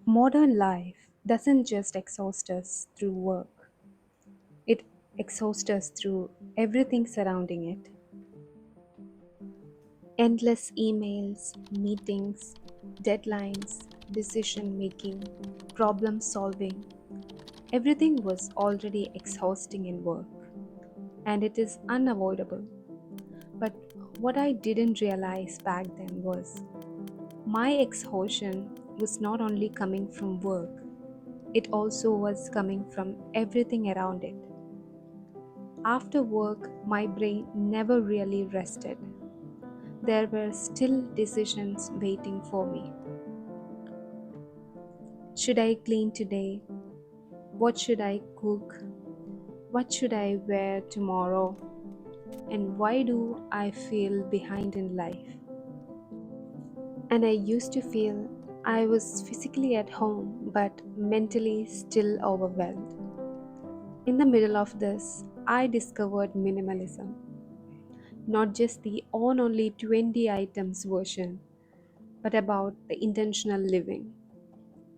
Modern life doesn't just exhaust us through work, it exhausts us through everything surrounding it. Endless emails, meetings, deadlines, decision making, problem solving. Everything was already exhausting in work, and it is unavoidable. But what I didn't realize back then was my exhaustion was not only coming from work, it also was coming from everything around it. After work, my brain never really rested. There were still decisions waiting for me. Should I clean today? What should I cook? What should I wear tomorrow? And why do I feel behind in life? And I used to feel I was physically at home but mentally still overwhelmed. In the middle of this, I discovered minimalism, not just the on only 20 items version, but about the intentional living.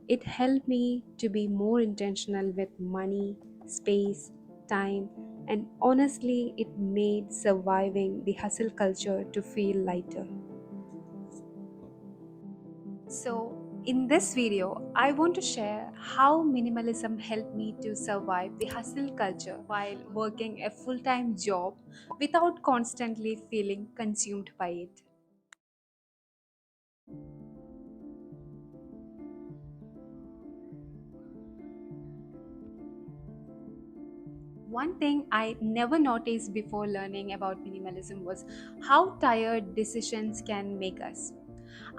It helped me to be more intentional with money, space, time, and honestly, it made surviving the hustle culture to feel lighter. So, in this video, I want to share how minimalism helped me to survive the hustle culture while working a full time job without constantly feeling consumed by it. One thing I never noticed before learning about minimalism was how tired decisions can make us.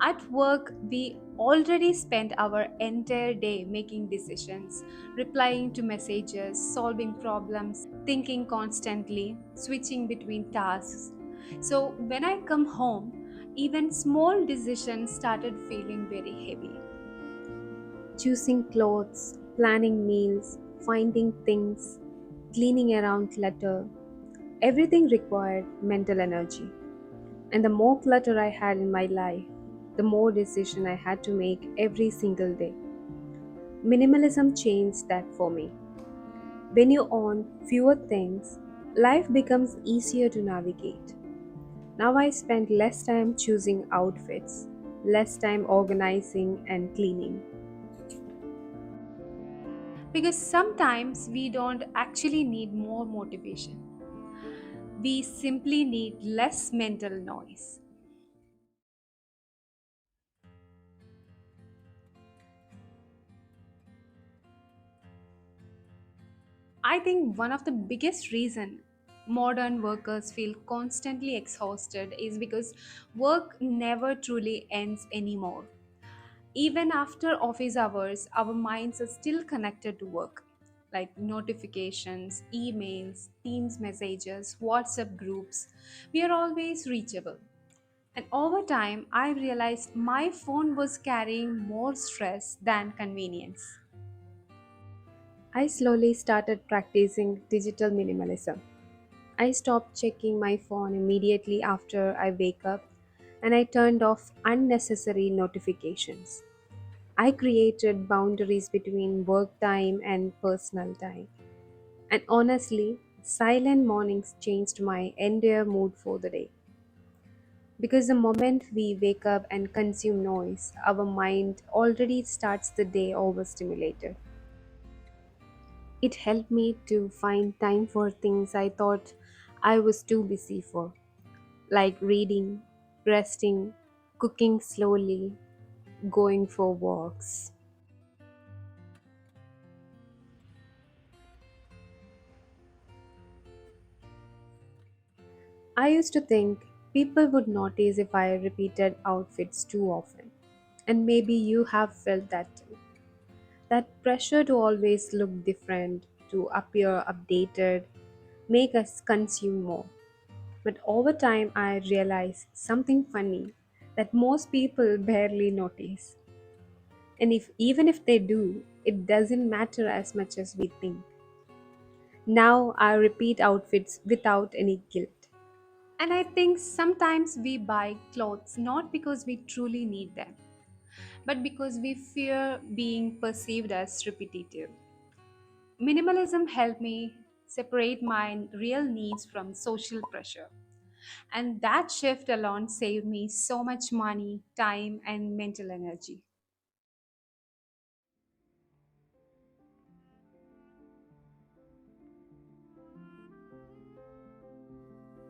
At work, we already spend our entire day making decisions, replying to messages, solving problems, thinking constantly, switching between tasks. So, when I come home, even small decisions started feeling very heavy. Choosing clothes, planning meals, finding things, cleaning around clutter, everything required mental energy. And the more clutter I had in my life, the more decision I had to make every single day. Minimalism changed that for me. When you own fewer things, life becomes easier to navigate. Now I spend less time choosing outfits, less time organizing and cleaning. Because sometimes we don't actually need more motivation, we simply need less mental noise. I think one of the biggest reason modern workers feel constantly exhausted is because work never truly ends anymore. Even after office hours, our minds are still connected to work, like notifications, emails, Teams messages, WhatsApp groups. We are always reachable. And over time, I realized my phone was carrying more stress than convenience. I slowly started practicing digital minimalism. I stopped checking my phone immediately after I wake up and I turned off unnecessary notifications. I created boundaries between work time and personal time. And honestly, silent mornings changed my entire mood for the day. Because the moment we wake up and consume noise, our mind already starts the day overstimulated. It helped me to find time for things I thought I was too busy for, like reading, resting, cooking slowly, going for walks. I used to think people would notice if I repeated outfits too often. And maybe you have felt that too. That pressure to always look different, to appear updated, make us consume more. But over time, I realized something funny that most people barely notice. And even if they do, it doesn't matter as much as we think. Now I repeat outfits without any guilt. And I think sometimes we buy clothes not because we truly need them, but because we fear being perceived as repetitive. Minimalism helped me separate my real needs from social pressure. And that shift alone saved me so much money, time, and mental energy.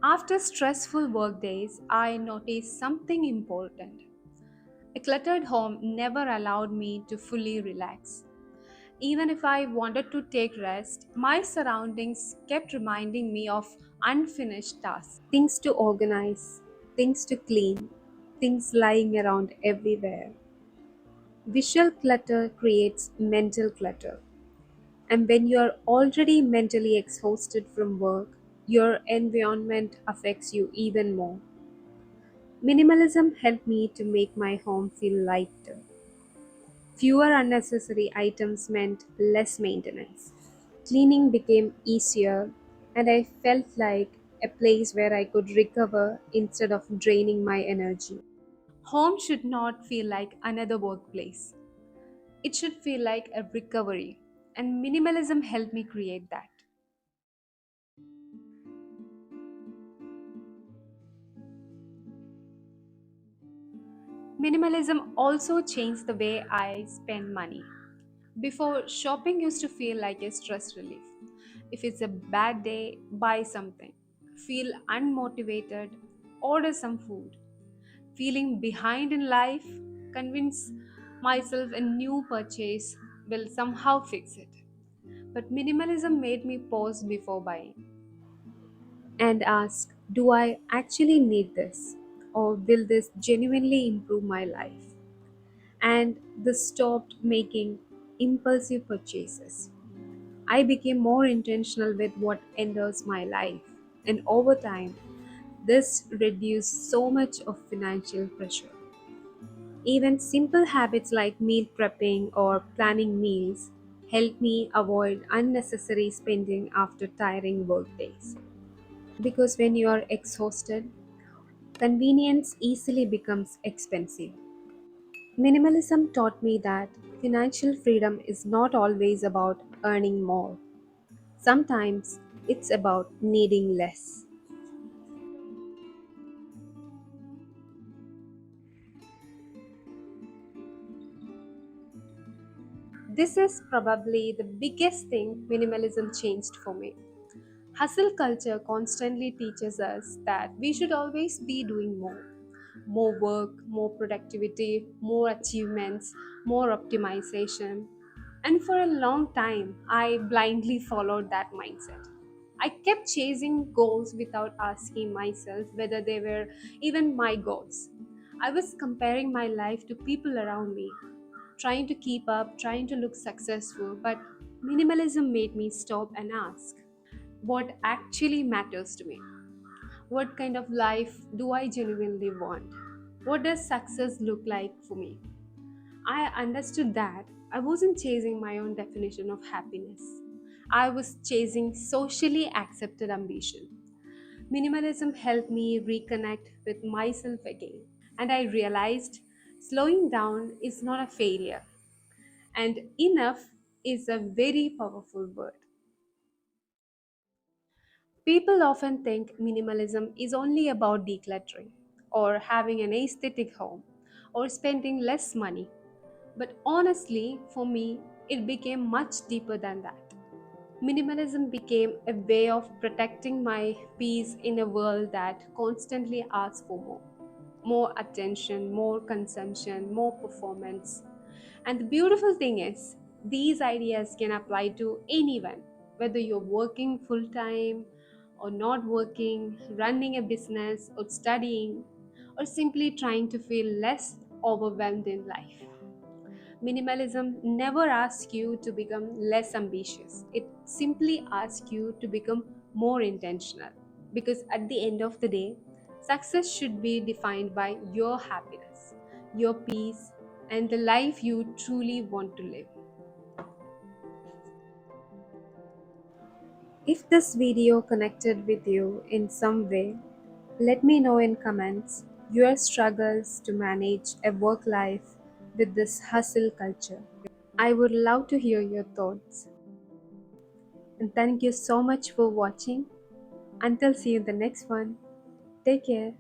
After stressful work days, I noticed something important. A cluttered home never allowed me to fully relax. Even if I wanted to take rest, my surroundings kept reminding me of unfinished tasks. Things to organize, things to clean, things lying around everywhere. Visual clutter creates mental clutter. And when you're already mentally exhausted from work, your environment affects you even more. Minimalism helped me to make my home feel lighter. Fewer unnecessary items meant less maintenance. Cleaning became easier, and I felt like a place where I could recover instead of draining my energy. Home should not feel like another workplace. It should feel like a recovery, and minimalism helped me create that. Minimalism also changed the way I spend money. Before, shopping used to feel like a stress relief. If it's a bad day, buy something. Feel unmotivated, order some food. Feeling behind in life, convince myself a new purchase will somehow fix it. But minimalism made me pause before buying and ask, do I actually need this? Or will this genuinely improve my life? And this stopped making impulsive purchases. I became more intentional with what enters my life, and over time, this reduced so much of financial pressure. Even simple habits like meal prepping or planning meals help me avoid unnecessary spending after tiring work days. Because when you are exhausted, convenience easily becomes expensive. Minimalism taught me that financial freedom is not always about earning more. Sometimes it's about needing less. This is probably the biggest thing minimalism changed for me. Hustle culture constantly teaches us that we should always be doing more. More work, more productivity, more achievements, more optimization. And for a long time, I blindly followed that mindset. I kept chasing goals without asking myself whether they were even my goals. I was comparing my life to people around me, trying to keep up, trying to look successful, but minimalism made me stop and ask what actually matters to me. What kind of life do I genuinely want? What does success look like for me? I understood that I wasn't chasing my own definition of happiness. I was chasing socially accepted ambition. Minimalism helped me reconnect with myself again. And I realized slowing down is not a failure, and enough is a very powerful word. People often think minimalism is only about decluttering, or having an aesthetic home, or spending less money. But honestly, for me, it became much deeper than that. Minimalism became a way of protecting my peace in a world that constantly asks for more. More attention, more consumption, more performance. And the beautiful thing is, these ideas can apply to anyone, whether you're working full time or not working, running a business or studying, or simply trying to feel less overwhelmed in life. Minimalism never asks you to become less ambitious, it simply asks you to become more intentional. Because at the end of the day, success should be defined by your happiness, your peace, and the life you truly want to live. If this video connected with you in some way, let me know in comments your struggles to manage a work life with this hustle culture? I would love to hear your thoughts. And thank you so much for watching. Until see you in the next one. Take care.